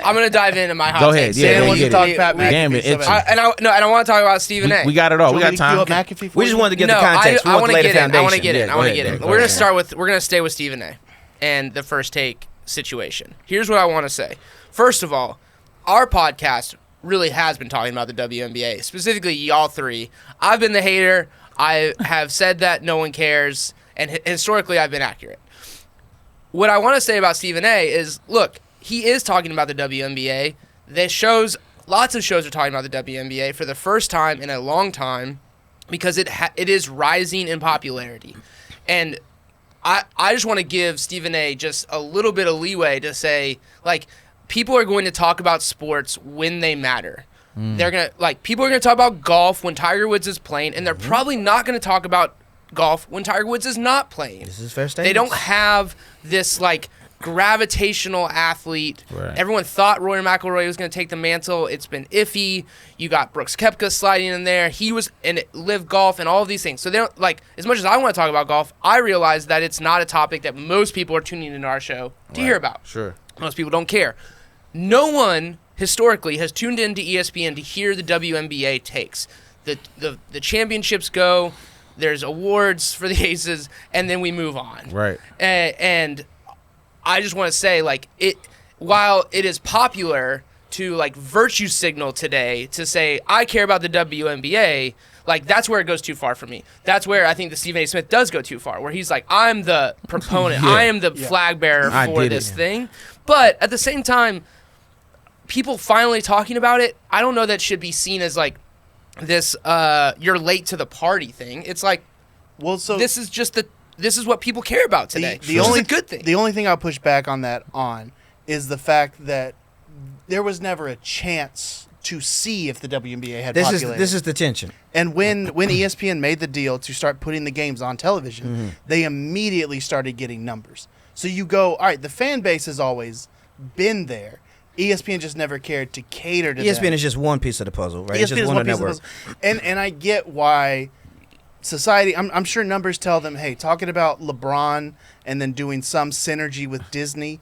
I'm gonna dive into my hot Go ahead. takes. Yeah, Dan we wants get to talk it. Pat McAfee. Damn it, it's- And I want to talk about Stephen A. We got it all. We got time. We just wanted to get the No, context. We I want want to to lay the get it. foundation. I want to get it. Yeah, I want to go get ahead. it. We're gonna stay with Stephen A. and the First Take situation. Here's what I want to say. First of all, our podcast really has been talking about the WNBA, specifically y'all three. I've been the hater. I have said that no one cares, and historically I've been accurate. What I want to say about Stephen A. is, look, he is talking about the WNBA. Lots of shows are talking about the WNBA for the first time in a long time because it is rising in popularity. And I just want to give Stephen A. just a little bit of leeway to say, like, people are going to talk about sports when they matter. People are gonna talk about golf when Tiger Woods is playing, and they're probably not gonna talk about golf when Tiger Woods is not playing. This is fair statement. They don't have this like gravitational athlete. Right. Everyone thought Rory McIlroy was gonna take the mantle. It's been iffy. You got Brooks Koepka sliding in there. He was in Live Golf and all of these things. So they don't like, as much as I want to talk about golf, I realize that it's not a topic that most people are tuning into our show to hear about. Sure. Most people don't care. No one historically has tuned into ESPN to hear the WNBA takes. The championships go, there's awards for the aces, and then we move on. Right. And I just want to say, like, while it is popular to like virtue signal today to say I care about the WNBA, like that's where it goes too far for me. That's where I think the Stephen A. Smith does go too far, where he's like, I'm the proponent, I am the flag bearer for this thing. But at the same time, people finally talking about it, I don't know that should be seen as like this you're late to the party thing. It's like, Well, so this is what people care about today. The which only is a good thing. The only thing I'll push back on that is the fact that there was never a chance to see if the WNBA had popularity. This is the tension. And when ESPN made the deal to start putting the games on television, they immediately started getting numbers. So you go, all right, the fan base has always been there. ESPN just never cared to cater to ESPN them. is just one piece of the puzzle, right? ESPN It's just is one one piece network. of the puzzle. And I get why society, I'm sure numbers tell them, hey, talking about LeBron and then doing some synergy with Disney,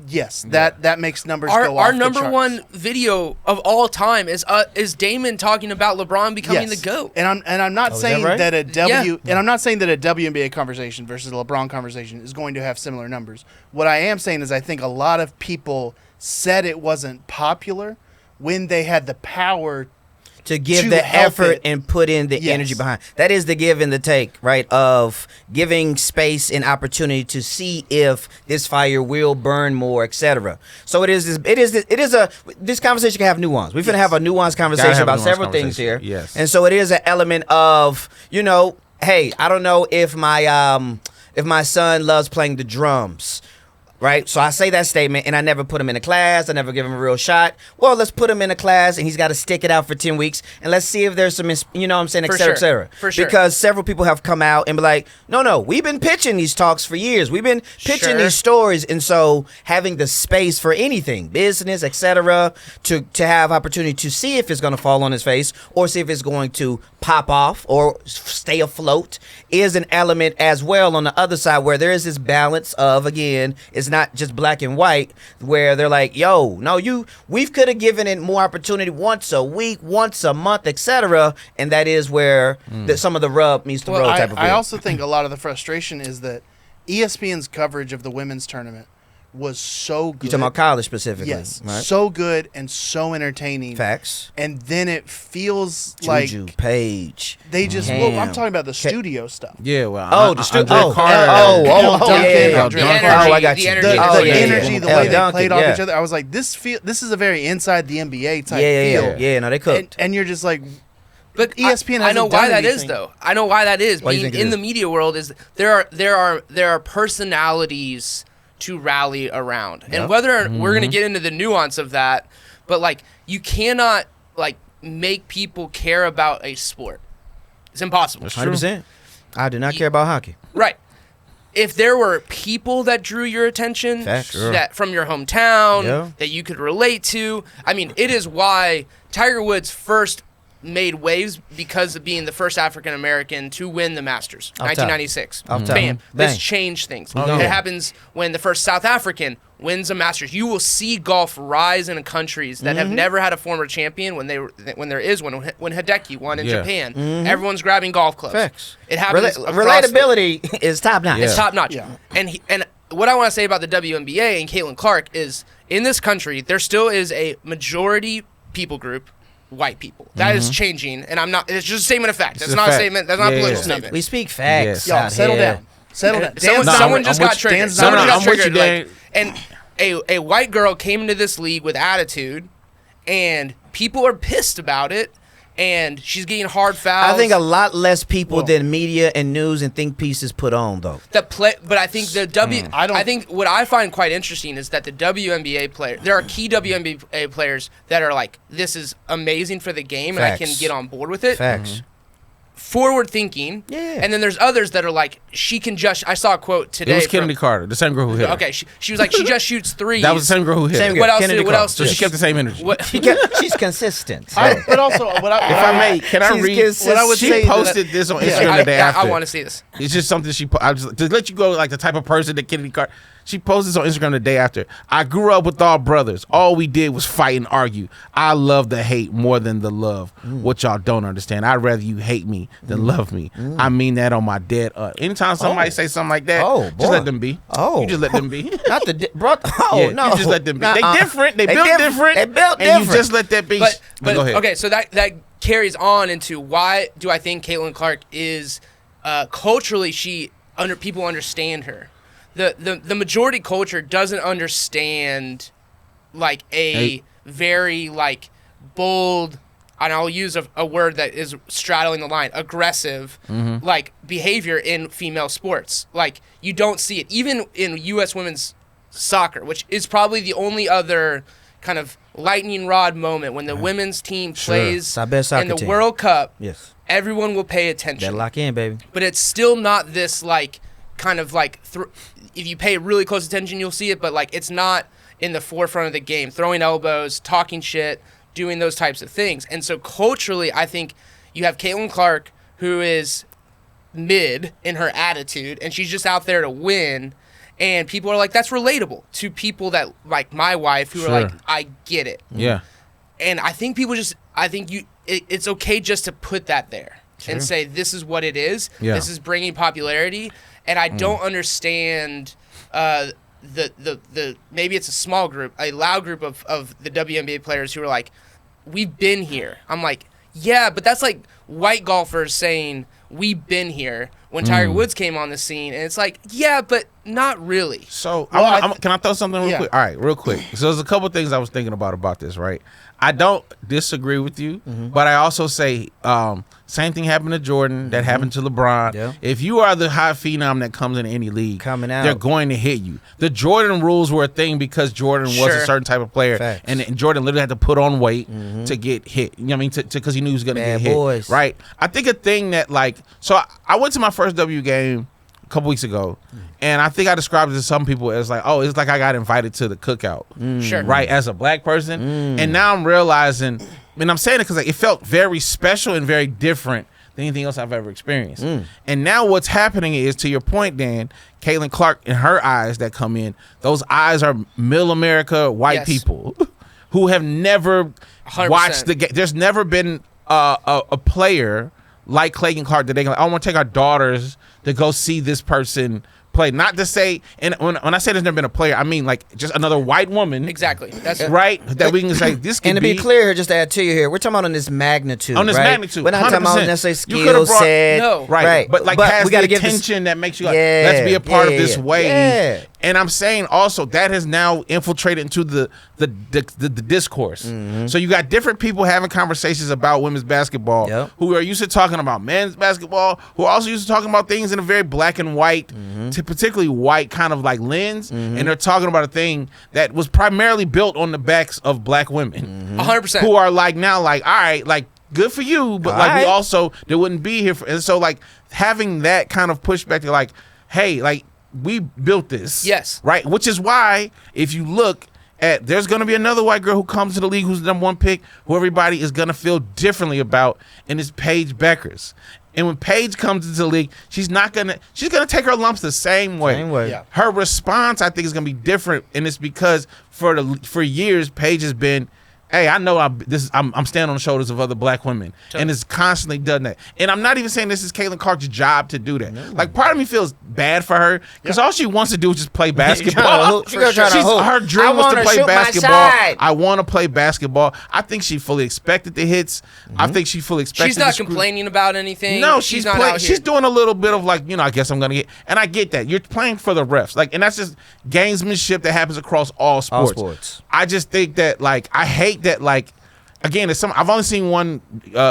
yes, that makes numbers go off Our the number charts. one video of all time is Damon talking about LeBron becoming the GOAT. And I'm not saying right? that Yeah. and I'm not saying that a WNBA conversation versus a LeBron conversation is going to have similar numbers. What I am saying is I think a lot of people said it wasn't popular when they had the power to give to the help effort it. and put in the Yes. energy behind. That is the give and the take, right? Of giving space and opportunity to see if this fire will burn more, etc. So this conversation can have nuance. We're going to have a nuanced conversation have a about nuanced several things here. conversation, yes. And so it is an element of, hey, I don't know if my son loves playing the drums. Right? So I say that statement, and I never put him in a class. I never give him a real shot. Well, let's put him in a class, and he's got to stick it out for 10 weeks, and let's see if there's some, et cetera, et cetera. For sure. Because several people have come out and be like, no, we've been pitching these talks for years. We've been pitching these stories, and so having the space for anything, business, et cetera, to have opportunity to see if it's going to fall on his face or see if it's going to pop off or stay afloat is an element as well on the other side where there is this balance of, again, it's not just black and white, where they're like, yo, no, we could have given it more opportunity once a week, once a month, etc. And that is where some of the rub meets the road type of I thing. also think a lot of the frustration is that ESPN's coverage of the women's tournament was so good. You talking about college specifically? Yes, right? so good and so entertaining. Facts. And then it feels Juju, like Paige. they just. Cam. Well, I'm talking about the studio stuff. Yeah, well. Oh, the studio. Andre Carter. Yeah. The Oh, energy, I got the you. energy. The Oh, yeah, energy, yeah. the way they Duncan, played off yeah. each other. I was like, this is a very inside the NBA type Yeah. feel. Yeah, no, they cooked. And you're just like, But ESPN I know hasn't why done that is, anything. though. I know why that is. Why do you Being think it in is? the media world is there are personalities to rally around, and whether we're gonna get into the nuance of that, but like you cannot like make people care about a sport. It's impossible. 100%. I do not care about hockey. Right. If there were people that drew your attention, Facts. Sure. that from your hometown, Yeah. that you could relate to, I mean, it is why Tiger Woods first made waves because of being the first African American to win the Masters, Off top. 1996. Off top. Bam. Bang. This changed things. Oh, yeah. It happens when the first South African wins a Masters, you will see golf rise in countries that have never had a former champion. When there is one, when Hideki won in Japan, everyone's grabbing golf clubs. Facts. It happens. Relatability is top notch. It's top notch. Yeah. And what I want to say about the WNBA and Caitlin Clark is, in this country, there still is a majority people group, white people. That is changing, and I'm not. It's just a statement of fact. That's not a statement. That's not a political statement. We speak facts. Y'all, out settle here. down. Settle down. Someone just got triggered. Someone just got triggered. Dan. And a white girl came into this league with attitude, and people are pissed about it, and she's getting hard fouls. I think a lot less people than media and news and think pieces put on though. But I think I think what I find quite interesting is that the WNBA player, there are key WNBA players that are like, this is amazing for the game, and I can get on board with it. Facts. Forward thinking, and then there's others that are like, she can just. I saw a quote today. It was Kennedy Carter, the same girl who hit her. Okay, she was like, she just shoots threes. That was the same girl who hit her. What else? So she kept the same energy. She's consistent. But also, if If I may, can I read? What I would say She posted this on Instagram the day after. I want to see this. It's just something I just to let you go, like the type of person that Kennedy Carter. She posted this on Instagram the day after. I grew up with all brothers. All we did was fight and argue. I love the hate more than the love. What y'all don't understand. I'd rather you hate me than love me. I mean that on my dead. Anytime somebody say something like that, just let them be. You just let them be. Not the bro. No, you just let them be. They different. They built different. They built different. And you just let that be. But go ahead. Okay, so that carries on into why do I think Caitlin Clark is culturally people understand her. The majority culture doesn't understand like very like bold, and I'll use a word that is straddling the line, aggressive like behavior in female sports. Like, you don't see it even in U.S. women's soccer, which is probably the only other kind of lightning rod moment when the women's team plays in the World Cup. Yes, everyone will pay attention. Better lock in, baby. But it's still not this like kind of like if you pay really close attention, you'll see it, but like it's not in the forefront of the game, throwing elbows, talking shit, doing those types of things. And so culturally, I think you have Caitlin Clark, who is mid in her attitude, and she's just out there to win. And people are like, that's relatable to people that like my wife, who are like, I get it. Yeah. And I think people it's okay just to put that there and say, this is what it is. Yeah. This is bringing popularity. And I don't understand the maybe it's a small group, a loud group of the WNBA players who are like, we've been here. I'm like, yeah, but that's like white golfers saying we've been here when Tiger Woods came on the scene, and it's like, yeah, but not really. So can I throw something real quick? All right, real quick. So there's a couple of things I was thinking about this, right? I don't disagree with you, but I also say same thing happened to Jordan, that happened to LeBron. Yeah. If you are the high phenom that comes in any league, they're going to hit you. The Jordan rules were a thing because Jordan was a certain type of player, and Jordan literally had to put on weight to get hit. You know what I mean? Because he knew he was going to get hit. Right? I think a thing that so I went to my first W game a couple weeks ago, and I think I described it to some people as like, oh, it's like I got invited to the cookout, right, as a black person. And now I'm realizing, and I'm saying it because it felt very special and very different than anything else I've ever experienced. And now what's happening is, to your point, Dan, Caitlin Clark, in her eyes that come in, those eyes are middle America white people who have never 100%. Watched the game. There's never been a player like Clayton Clark that they can, I want to take our daughters to go see this person play. Not to say, and when I say there's never been a player, I mean like just another white woman. Exactly. That's right. That we can say this can be. And to be clear, just to add to you here, we're talking about on this magnitude. On this magnitude. We're not talking about necessarily skill set. No. Right. But like has we the attention that makes you like, let's be a part of this wave. Yeah. And I'm saying also that has now infiltrated into the discourse. So you got different people having conversations about women's basketball who are used to talking about men's basketball, who are also used to talking about things in a very black and white, particularly white kind of like lens. And they're talking about a thing that was primarily built on the backs of black women. 100%. Who are like now like, all right, like good for you, but like we also, they wouldn't be here. And so like having that kind of pushback to like, hey, like, we built this. Yes. Right? Which is why, if you look, there's going to be another white girl who comes to the league who's the number 1 pick, who everybody is going to feel differently about, and it's Paige Beckers. And when Paige comes into the league, she's going to take her lumps the same way. Yeah. Her response, I think, is going to be different, and it's because for years Paige has been, hey, I know I'm standing on the shoulders of other black women, and it's constantly done that. And I'm not even saying this is Caitlin Clark's job to do that. No. Like, part of me feels bad for her because all she wants to do is just play basketball. Her dream was to play basketball. I want to play basketball. I think she fully expected the hits. I think she fully expected. She's not complaining about anything. No, she's doing a little bit of like, I guess I'm gonna get. And I get that you're playing for the refs, like, and that's just gamesmanship that happens across all sports. I just think that, like, I hate that, like, again, I've only seen one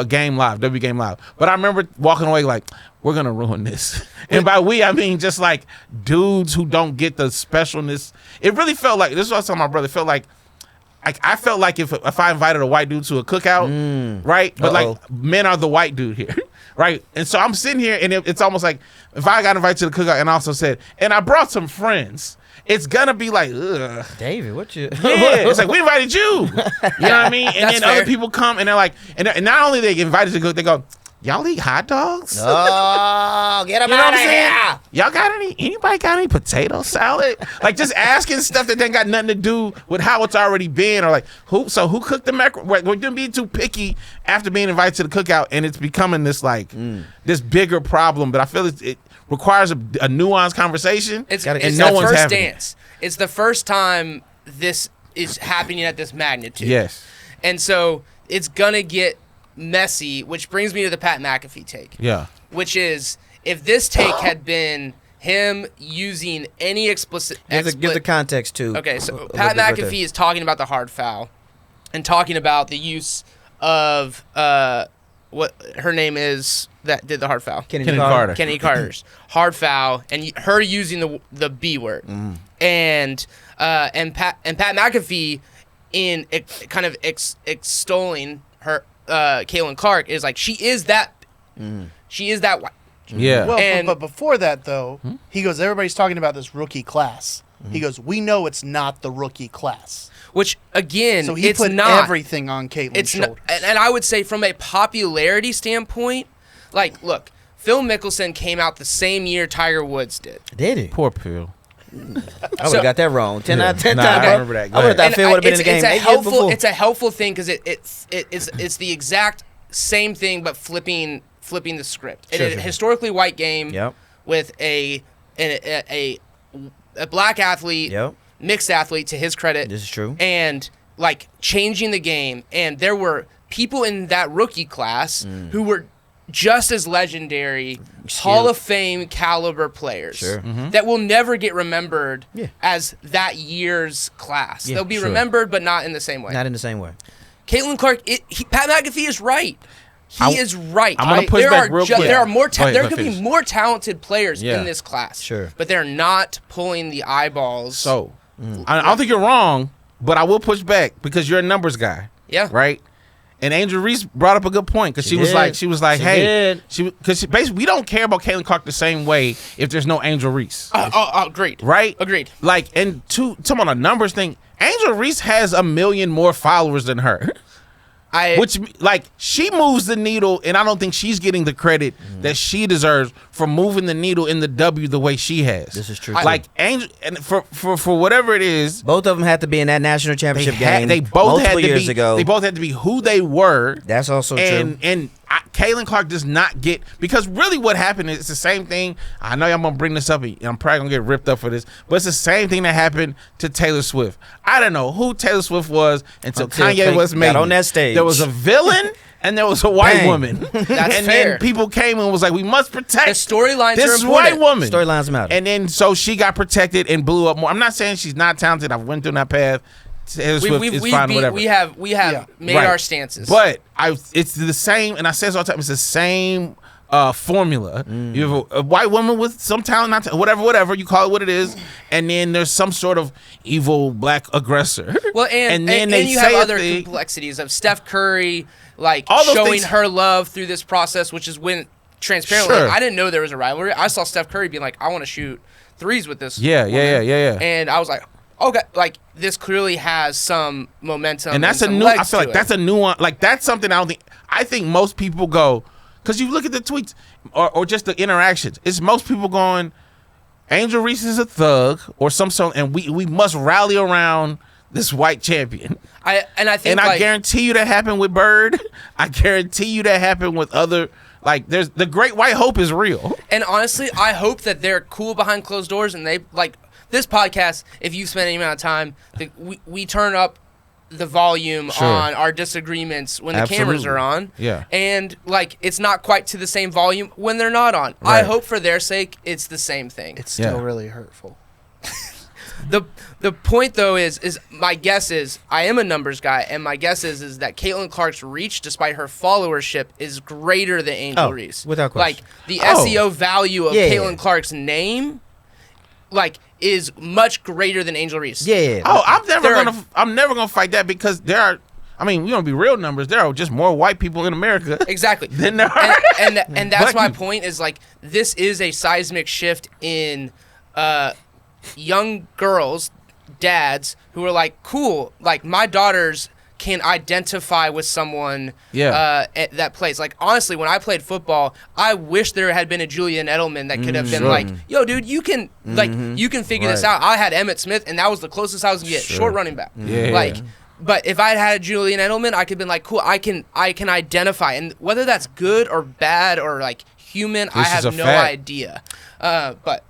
game live, W game live, but I remember walking away like, we're gonna ruin this. And by we, I mean just like dudes who don't get the specialness. It really felt like, this is what I was telling my brother, it felt like I felt like if I invited a white dude to a cookout, right? But like, men are the white dude here, right? And so I'm sitting here, and it's almost like if I got invited to the cookout and also said, and I brought some friends, it's gonna be like, ugh. David, what you? Yeah, it's like, we invited you. You know what I mean? And then other people come, and they're like, and not only they get invited to cook, they go, y'all eat hot dogs? Oh, get them out of here. Y'all anybody got any potato salad? Like, just asking stuff that ain't got nothing to do with how it's already been, or like, who cooked the macaroni? We're just being too picky after being invited to the cookout, and it's becoming this, like, this bigger problem. But I feel it requires a nuanced conversation. It's the first dance. It's the first time this is happening at this magnitude. Yes. And so it's going to get messy, which brings me to the Pat Macafee take. Yeah. Which is, if this take had been him using any explicit... Give the context, too. Okay, so Pat Macafee is talking about the hard foul and talking about the use of... what her name is that did the hard foul? Kennedy Carter. Kennedy Carter's hard foul, and her using the B word, and Pat Macafee in kind of extolling her Caitlin Clark is like, she is that white. Yeah. Well, but before that though, he goes, everybody's talking about this rookie class. He goes, we know it's not the rookie class. Which, again, so he it's put not everything on Caitlin's shoulders. And I would say, from a popularity standpoint, like, look, Phil Mickelson came out the same year Tiger Woods did. Did he? Poor Phil. I would have got that wrong. 10 out of 10 I times. remember that. I would have thought Phil would have been in the game. It's a helpful thing because it's the exact same thing, but flipping the script. Sure. Historically white game with a black athlete. Yep. Mixed athlete, to his credit. This is true. And, like, changing the game. And there were people in that rookie class who were just as legendary, Hall of Fame caliber players that will never get remembered as that year's class. They'll be remembered, but not in the same way. Not in the same way. Caitlin Clark, Pat Macafee is right. He is right. I'm going to push back real quick. There could be more talented players in this class. Sure. But they're not pulling the eyeballs. So, I don't think you're wrong, but I will push back because you're a numbers guy. Yeah. Right? And Angel Reese brought up a good point because she was like, hey, because basically we don't care about Caitlin Clark the same way if there's no Angel Reese. Agreed. Right? Agreed. Like, and talking on a numbers thing, Angel Reese has 1 million more followers than her. Which, like, she moves the needle, and I don't think she's getting the credit that she deserves for moving the needle in the W the way she has. This is true. Like, Angel, and for whatever it is, both of them had to be in that national championship game. They both had to years be. ago. They both had to be who they were. That's also true. And Caitlin Clark does not get, because really what happened is it's the same thing. I know I'm gonna bring this up, and I'm probably gonna get ripped up for this, but it's the same thing that happened to Taylor Swift. I don't know who Taylor Swift was until Kanye was made on that stage. There was a villain and there was a white woman. That's and fair. Then people came and was like, we must protect the storylines. This white woman. Storylines matter. And then so she got protected and blew up more. I'm not saying she's not talented. I've went through that path. We have made our stances, but it's the same, and I say this all the time. It's the same formula. You have a white woman with some talent, not whatever you call it, what it is, and then there's some sort of evil black aggressor. Well, and then you have other complexities of Steph Curry, like showing her love through this process, which is when transparently, I didn't know there was a rivalry. I saw Steph Curry being like, I want to shoot threes with this. Yeah. And I was like, okay, like this clearly has some momentum, and that's some a new. legs I feel like to that's a new one. Like that's something I think most people go because you look at the tweets or just the interactions. It's most people going, Angel Reese is a thug or some sort, and we must rally around this white champion. I guarantee you that happened with Bird. I guarantee you that happened with other. Like, there's the Great White Hope is real. And honestly, I hope that they're cool behind closed doors and they like this podcast. If you spend any amount of time, we turn up the volume on our disagreements when the cameras are on. Yeah. And like it's not quite to the same volume when they're not on. Right. I hope for their sake it's the same thing. It's still really hurtful. The point though is my guess is I am a numbers guy, and my guess is that Caitlin Clark's reach, despite her followership, is greater than Angel Reese. Without question. Like the SEO value of Caitlin Clark's name, like, is much greater than Angel Reese. Yeah. Oh, I'm never gonna fight that because there are. I mean, we don't be real numbers. There are just more white people in America. Exactly. Than there are. And that's my point. Is like this is a seismic shift in young girls, dads who are like, cool, like my daughters can identify with someone at that place. Like honestly, when I played football, I wish there had been a Julian Edelman that could have been like, yo, dude, you can you can figure this out. I had Emmitt Smith, and that was the closest I was gonna get. Short running back. But if I had Julian Edelman, I could have been like, cool, I can identify, and whether that's good or bad or like human, I have no idea. But.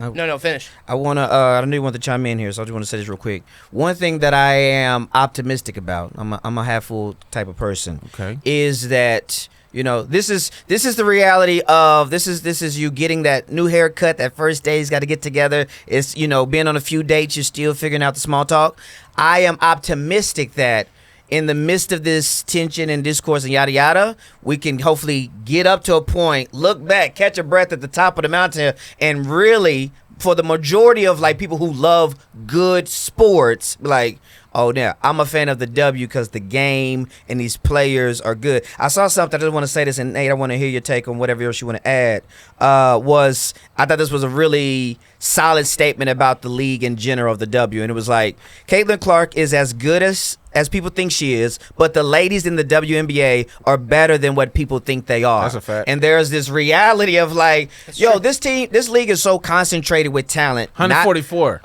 No, finish. I know you want to chime in here, so I just want to say this real quick. One thing that I am optimistic about, I'm a half full type of person, is that, you know, this is the reality of this is you getting that new haircut, that first day's got to get together. It's, you know, being on a few dates, you're still figuring out the small talk. I am optimistic that in the midst of this tension and discourse and yada yada, we can hopefully get up to a point, look back, catch a breath at the top of the mountain, and really, for the majority of like people who love good sports, like, oh yeah, I'm a fan of the W because the game and these players are good. I saw something, I just want to say this, and Nate, I want to hear your take on whatever else you want to add. I thought this was a really solid statement about the league in general of the W, and it was like, Caitlin Clark is as good as people think she is, but the ladies in the WNBA are better than what people think they are. That's a fact. And there's this reality of like, this league is so concentrated with talent. 144.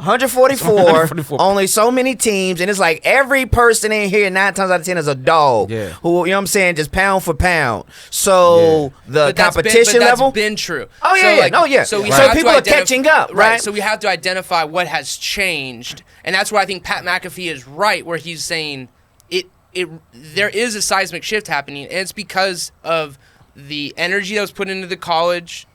Only so many teams, and it's like every person in here 9 times out of 10 is a dog. Yeah. Who, you know what I'm saying, just pound for pound. So the competition level. That's been true. Oh yeah, So people are catching up, right? So we have to identify what has changed, and that's where I think Pat Macafee is right, where he's saying there is a seismic shift happening, and it's because of the energy that was put into the college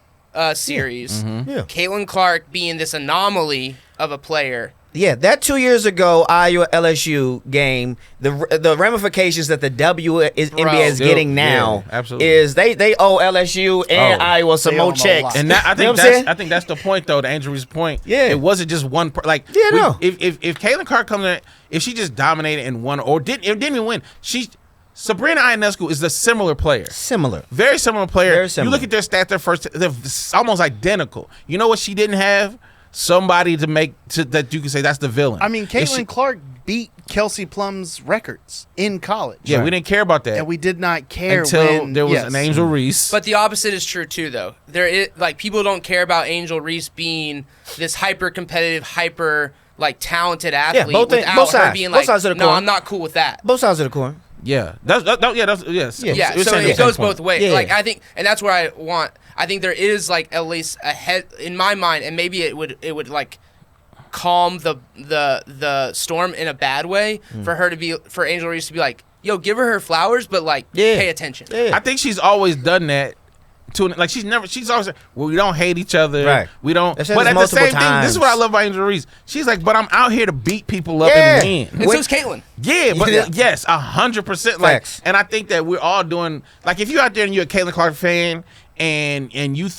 series. Caitlin Clark being this anomaly of a player. Yeah, that 2 years ago Iowa LSU game, the ramifications that the NBA is getting now is they owe LSU and Iowa some more checks. And that, I think that's the point though, the Andrew's point. Yeah, it wasn't just one. If Caitlin Clark comes in, if she just dominated and won or didn't even win, Sabrina Ionescu is a similar player. Very similar player. Very similar. You look at their stats, they're almost identical. You know what she didn't have? Somebody that you can say that's the villain. I mean, Caitlin Clark beat Kelsey Plum's records in college. Yeah, we didn't care about that. And we did not care until there was an Angel Reese. But the opposite is true too, though. There is like people don't care about Angel Reese being this hyper competitive, talented athlete. Yeah, both sides. Her being like, no, I'm not cool with that. Both sides of the coin. Yeah, So it goes both ways. Yeah. Like I think, and that's where I think there is like at least a head in my mind, and maybe it would like calm the storm in a bad way for Angel Reese to be like, yo, give her flowers, but pay attention. Yeah. I think she's always done that. She's always like, well, we don't hate each other. Right. We don't. But at the same thing, this is what I love about Angel Reese. She's like, but I'm out here to beat people up and win. And so is Caitlin. Yeah, but yes, 100%. And I think that we're all doing, if you're out there and you're a Caitlin Clark fan and you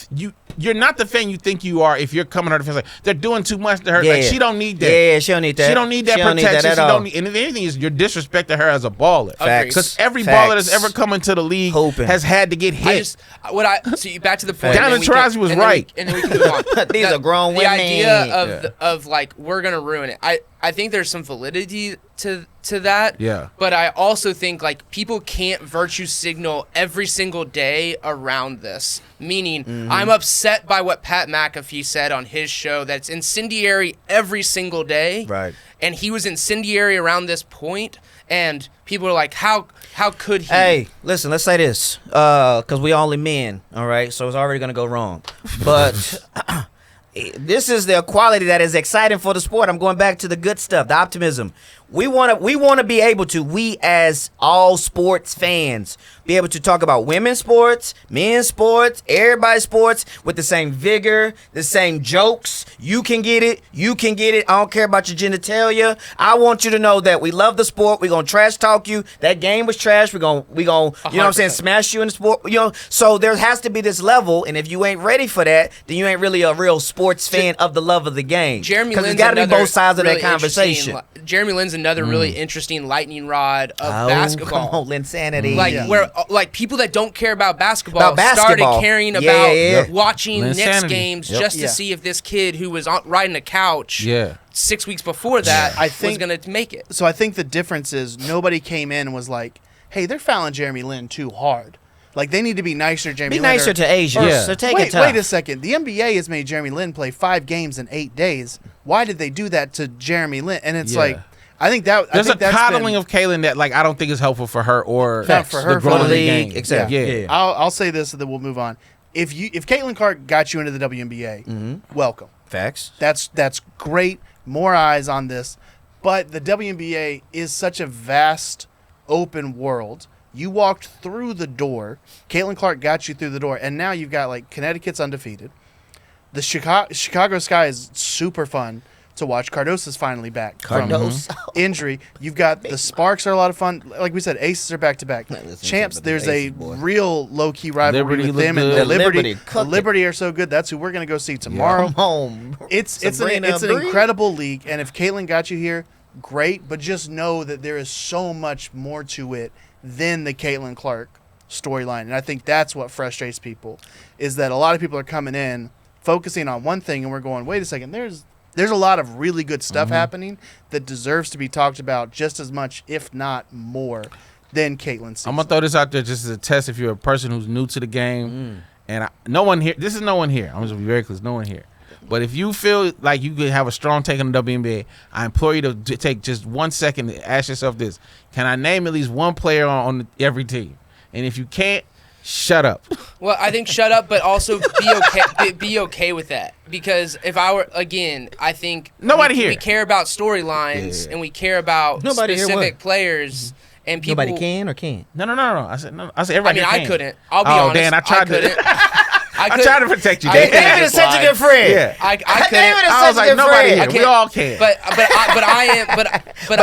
you're not the fan you think you are if you're coming her defense. Like, they're doing too much to her. Yeah. Like, she don't need that. Yeah, she don't need that. She don't need that protection. She don't need, and if anything, you're disrespecting her as a baller. Facts. Because every baller that's ever come into the league has had to get hit. So back to the point. Down Tarazi was right. And then we can move on. These are grown women. The idea of like, we're going to ruin it. I think there's some validity to that. Yeah. But I also think like people can't virtue signal every single day around this. Meaning, I'm upset by what Pat Macafee said on his show that's incendiary every single day. Right. And he was incendiary around this point, and people are like, how could he? Hey, listen, let's say this, because we only men, all right? So it's already going to go wrong. But this is the equality that is exciting for the sport. I'm going back to the good stuff, the optimism. We want to be able to, we as all sports fans, be able to talk about women's sports, men's sports, everybody's sports with the same vigor, the same jokes. You can get it. You can get it. I don't care about your genitalia. I want you to know that we love the sport. We're going to trash talk you. That game was trash. We're going you know what I'm saying, smash you in the sport. You know, so there has to be this level, and if you ain't ready for that, then you ain't really a real sports fan of the love of the game. Jeremy Lin's it's got to be both sides of really that conversation. Jeremy Lin's another really interesting lightning rod of basketball. Come on, Linsanity. Like where like people that don't care about basketball started caring about watching Knicks games just to see if this kid who was riding a couch 6 weeks before that was going to make it. So I think the difference is nobody came in and was like, hey, they're fouling Jeremy Lin too hard. Like, they need to be nicer to Jeremy Lin. Be nicer to Asians. Yeah. So take it tough. Wait a second. The NBA has made Jeremy Lin play 5 games in 8 days. Why did they do that to Jeremy Lin? And it's like, I think that there's a coddling of Kaylin that like I don't think is helpful for her or for her, for the league. game. Exactly. Yeah. I'll say this, and then we'll move on. If Caitlin Clark got you into the WNBA, welcome. Facts. That's great. More eyes on this, but the WNBA is such a vast, open world. You walked through the door. Caitlin Clark got you through the door, and now you've got like Connecticut's undefeated. The Chicago Sky is super fun to watch. Cardoso's finally back from injury. You've got the Sparks are a lot of fun. Like we said, Aces are back to back. Champs, there's a real low key rivalry with them and the Liberty. The Liberty are so good. That's who we're gonna go see tomorrow. Home. It's an incredible league, and if Caitlin got you here, great. But just know that there is so much more to it than the Caitlin Clark storyline, and I think that's what frustrates people. Is that a lot of people are coming in focusing on one thing, and we're going, wait a second, there's a lot of really good stuff happening that deserves to be talked about just as much, if not more, than Caitlin's season. I'm going to throw this out there just as a test if you're a person who's new to the game. And no one here, this is no one here. I'm just going to be very clear, no one here. But if you feel like you could have a strong take on the WNBA, I implore you to take just 1 second to ask yourself this. Can I name at least one player on every team? And if you can't, shut up. Well, I think shut up, but also be okay. Be okay with that, because if I were again, I think we care about storylines and we care about specific players and people. Nobody can or can't. No. I said everybody. I mean, can. I couldn't. I'll be honest. Dan, I tried to. I tried to protect you, Dan. David is such a good friend. Yeah, I couldn't. David is I was such a like, good nobody friend. here. We all can. But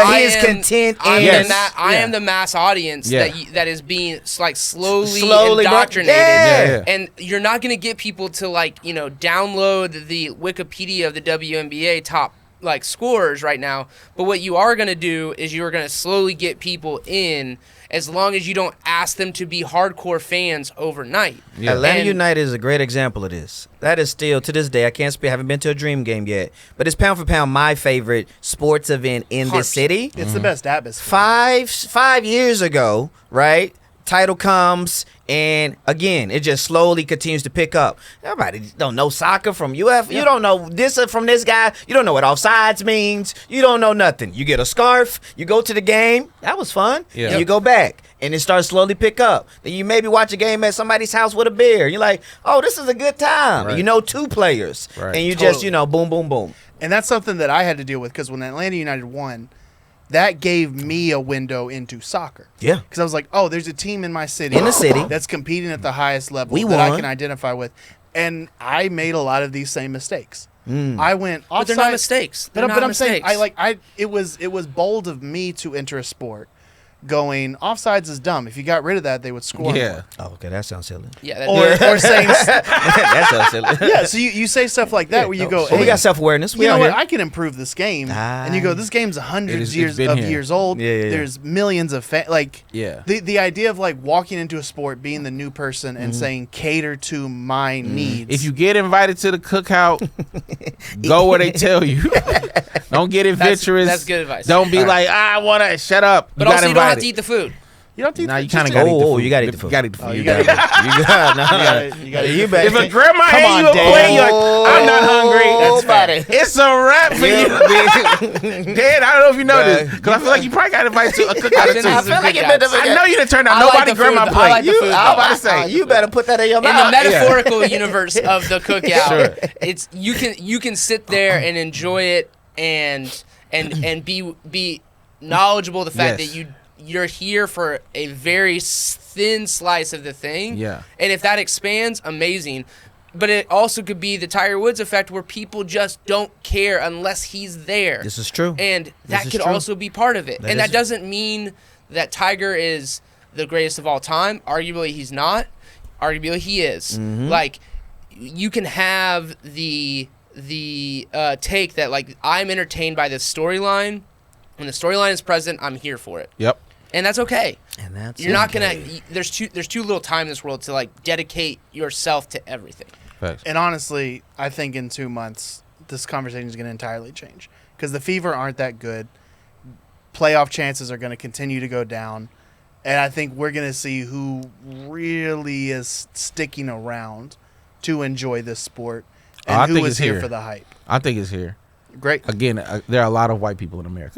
he is content. I am the mass audience that is being like slowly indoctrinated. And you're not gonna get people to download the Wikipedia of the WNBA top like scores right now. But what you are gonna do is you are gonna slowly get people in, as long as you don't ask them to be hardcore fans overnight. Yeah. Atlanta United is a great example of this. That is still, to this day, I can't speak, I haven't been to a Dream game yet, but it's pound for pound my favorite sports event in this city. It's the best atmosphere. 5 years ago, right? Title comes, and again, it just slowly continues to pick up. Everybody don't know soccer from UF. You don't know this from this guy. You don't know what offsides means. You don't know nothing. You get a scarf. You go to the game. That was fun. Yeah. And you go back, and it starts slowly pick up. Then you maybe watch a game at somebody's house with a beer. You're like, oh, this is a good time. Right. You know 2 players, and you just boom, boom, boom. And that's something that I had to deal with, because when Atlanta United won, that gave me a window into soccer. Yeah. Because I was like, oh, there's a team in my city. In the city. That's competing at the highest level We that won. I can identify with. And I made a lot of these same mistakes. I went offside. But they're not mistakes. But I'm saying, it was bold of me to enter a sport going, offsides is dumb. If you got rid of that, they would score more. Oh, okay, that sounds silly. Yeah, Or saying, That sounds silly. yeah, so you say stuff like that where you go, Well, we got self-awareness. you know what, I can improve this game. And you go, this game's hundreds years old. Yeah. There's millions of Yeah. the idea of like walking into a sport, being the new person and saying cater to my needs. If you get invited to the cookout, go where they tell you. Don't get adventurous. That's good advice. Don't be like, I want to shut up. But also, you don't have to eat the food. You don't eat Nah, the you kind of got to eat the food. You got to eat the food. You got to eat the food. You gotta eat If a grandma Come hand on, you a Dad. plate, you're like, I'm not hungry. That's fair. It's a wrap for you. Dad, I don't know if you know this. Because I feel like you probably got invited to a cookout too. I feel like it better- I know you didn't turn out I like nobody the grandma food. plate. I like the food. I'm about to say. You better put that in your In the mouth. metaphorical universe of the cookout, Sure. it's you can sit there and enjoy it and be knowledgeable of the fact Yes. that you're here for a very thin slice of the thing. Yeah. And if that expands, amazing. But it also could be the Tiger Woods effect where people just don't care unless he's there. This is true. And that is could true. also be part of it. That And that is- doesn't mean that Tiger is the greatest of all time. Arguably, he's not. Arguably, he is. Like, you can have the take that, like, I'm entertained by this storyline. When the storyline is present, I'm here for it. Yep. And that's okay. And that's You're not gonna. There's too little time in this world to like dedicate yourself to everything. Facts. And honestly, I think in 2 months, this conversation is going to entirely change because the Fever aren't that good. Playoff chances are going to continue to go down. And I think we're going to see who really is sticking around to enjoy this sport and I who think is it's here here. for the hype. I think it's here. Great. Again, there are a lot of white people in America.